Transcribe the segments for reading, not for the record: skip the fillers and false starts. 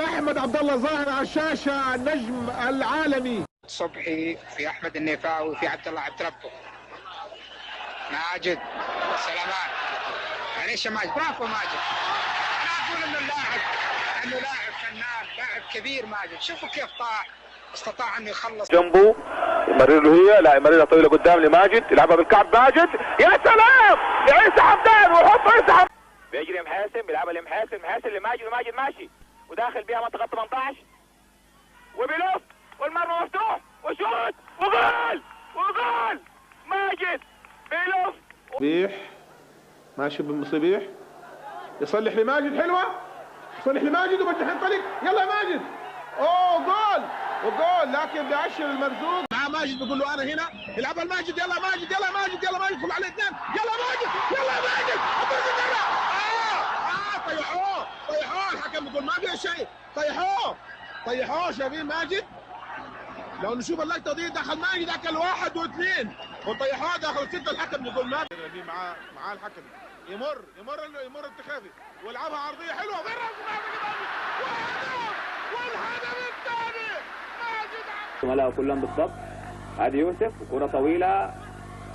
احمد عبد الله ظاهر على الشاشه، النجم العالمي. صبحي في احمد النيفاوي في عبد الله عبد ربه. ماجد سلامات. معليش يا ماجد، برافو ماجد. انا اقول انه لاعب فنان، لاعب كبير ماجد. شوفوا كيف طاح، استطاع انه يخلص. جنبه يمرر له هي، لا يمررها طويله قدام لماجد، يلعبها بالكعب ماجد، يا سلام لعيسى حمدان، ويحط عيسى حمدان. بيجري محاسن، بيلعبها لمحاسن، محاسن لماجد، وماجد ماشي وداخل بيها منطقه 18 وبيلف والمرمى مفتوح وشوت وجول ماجد بيلف. صبيح ماشي بالصبيح، يصلح لماجد، حلوه يصلح لماجد وبده ينطلق، يلا يا ماجد، اوه جول وجول، لكن بيعشر المرزوق مع ماجد، بيقول له انا هنا، يلعبها الماجد، يلا ماجد يلا ماجد يلا ماجد، طلع عليه اثنين، يلا ماجد يلا ماجد، طيحوه الحكم بيقول ما فيها شيء، طيحوه شايفين ماجد؟ لو نشوف اللقطه دي، دخل ماجد اكل واحد واثنين وطيحوه داخل سته، الحكم يقول ما في. معاه الحكم يمر التخافي ويلعبها عرضيه حلوه، والهدف الثاني ماجد. زملائه كلهم بالضبط، هذه يوسف وكره طويله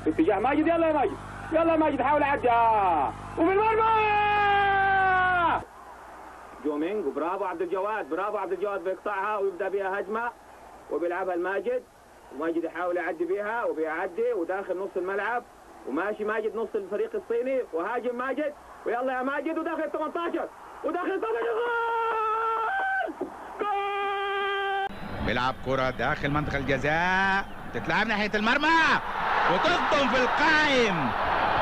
في اتجاه ماجد، يلا يا ماجد يلا يا ماجد، حاول عدى وفي المرمى جومينج، وبرافو عبد الجواد، بيقطعها ويبدا بها هجمه وبيلعبها الماجد، وماجد يحاول يعدي بيها وبيعدي وداخل نص الملعب، وماشي ماجد نص الفريق الصيني، وهاجم ماجد ويلا يا ماجد، وداخل 18 وداخل 18 جول. بيلعب كرة داخل منطقة الجزاء، تتلعب ناحية المرمى وتصدم في القائم،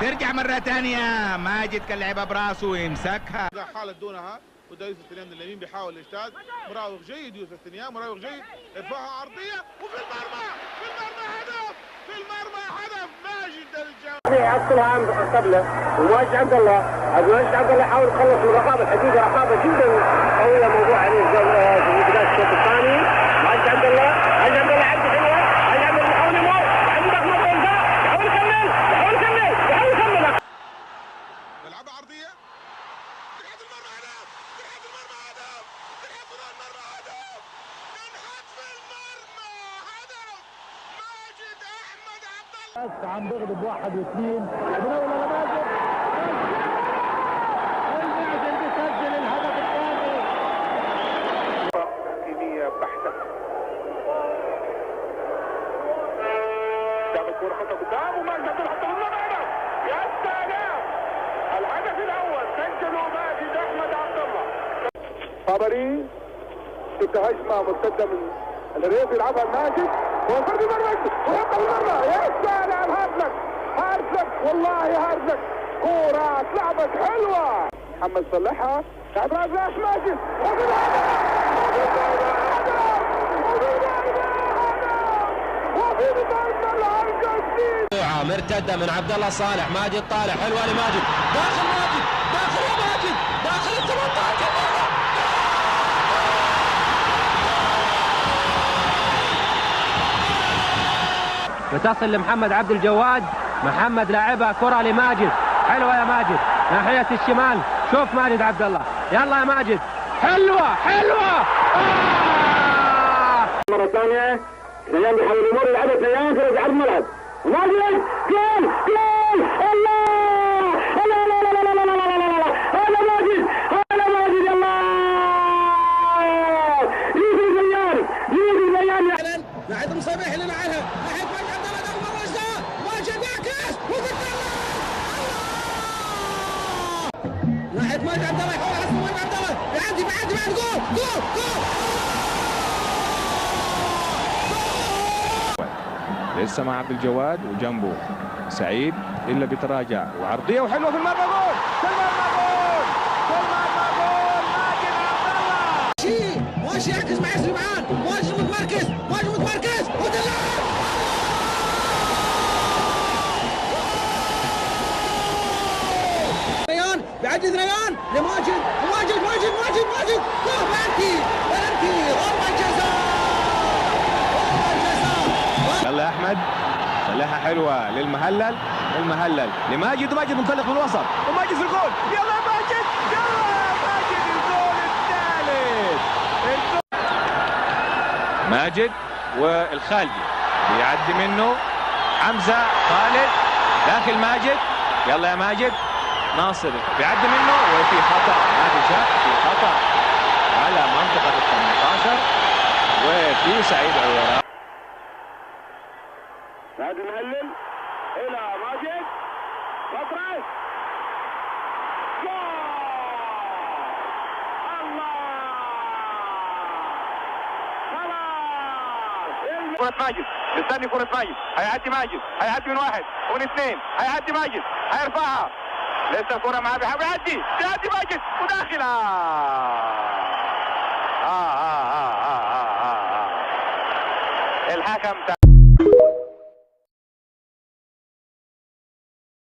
ترجع مرة ثانية، ماجد كان لعبها براسه ويمسكها. حالة دونها، وده يوسف ثنيان من اليمين بيحاول يجتاز، مراوغ جيد يوسف ثنيان، مراوغ جيد، ارفعها عرضية وفي المرمى، هدف، ماجد الجواد يعطلها عن قبله، وماجد عبد الله يحاول يخلص من رقابة، حقيقة رقابة جدا قوية موضوع عليه في بداية الشوط الثاني. ماجد عبد الله عدي حلوة، عدي بيحاول يمر، عندك مرة ينفع، يحاول يكمل يلعبها عرضية، تنحت المرمى هدف، ماجد احمد عبد الله عم بيغلب واحد واثنين، بنولى لماجد، المعزل بيسجل الهدف الثاني. تحكيمية بحتة، قدام الكورة خطأ قدام، وماجد عبد الله حطها بالمرمى، يا سلام الهدف الأول سجله ماجد أحمد عبد الله. خبري ضد هجمة مرتدة من الريف، يلعبها الماجد وانفرد المرمى ويحطها بالمرمى، يا سلام هارزك والله هارزك، كورة اتلعبت حلوة، محمد صلحها، لعب راس ماجد مرتده من عبد الله صالح، ماجد طالع حلوه لماجد، داخل يا ماجد داخل ال 18 بتصل لمحمد عبد الجواد، محمد لاعبها كره لماجد، حلوه يا ماجد ناحيه الشمال، شوف ماجد عبد الله، يلا يا ماجد، حلوه مرة ثانية سلام بيحاول يمر، يلعبها سلام في عرض الملعب، ماجد جول الله، لا هذا ماجد الله، يوسف زيان ناحية مصابيح اللي لعبها، ناحية ماجد عبد الله، دخل مرة ماجد يعكس ناحية ماجد عبد الله، يحاول يحصل ماجد عبد الله، يعدي بعد جول لسه مع عبد الجواد وجنبه سعيد، الا بيتراجع وعرضيه وحلوه في المرمى، جول ماجد عبد الله، ماشي يعكس مع سليمان، ماجد متمركز ودلع ريان، بيعدي ريان لماجد، وماجد بلنتي ضربة جزاء. يلا يا احمد، خليها حلوه للمهلل لماجد، وماجد منطلق من الوسط، وماجد في الجول، يلا يا ماجد الجول الثالث، ماجد والخالدي بيعدي منه حمزة خالد داخل ماجد. يلا يا ماجد. ناصر بيعدي منه وفي خطأ، ما في شك في خطأ على منطقة ال 18 وفي سعيد عويرة. نادي مهلل الى ماجد مطرش جول. الله خلاص. كرة ماجد مستني كرة ماجد، هيعدي ماجد، هيعدي من واحد ومن اثنين، هيعدي ماجد، هيرفعها لسه الكرة معاه، بيحاول يعدي ماجد وداخلها. الحكم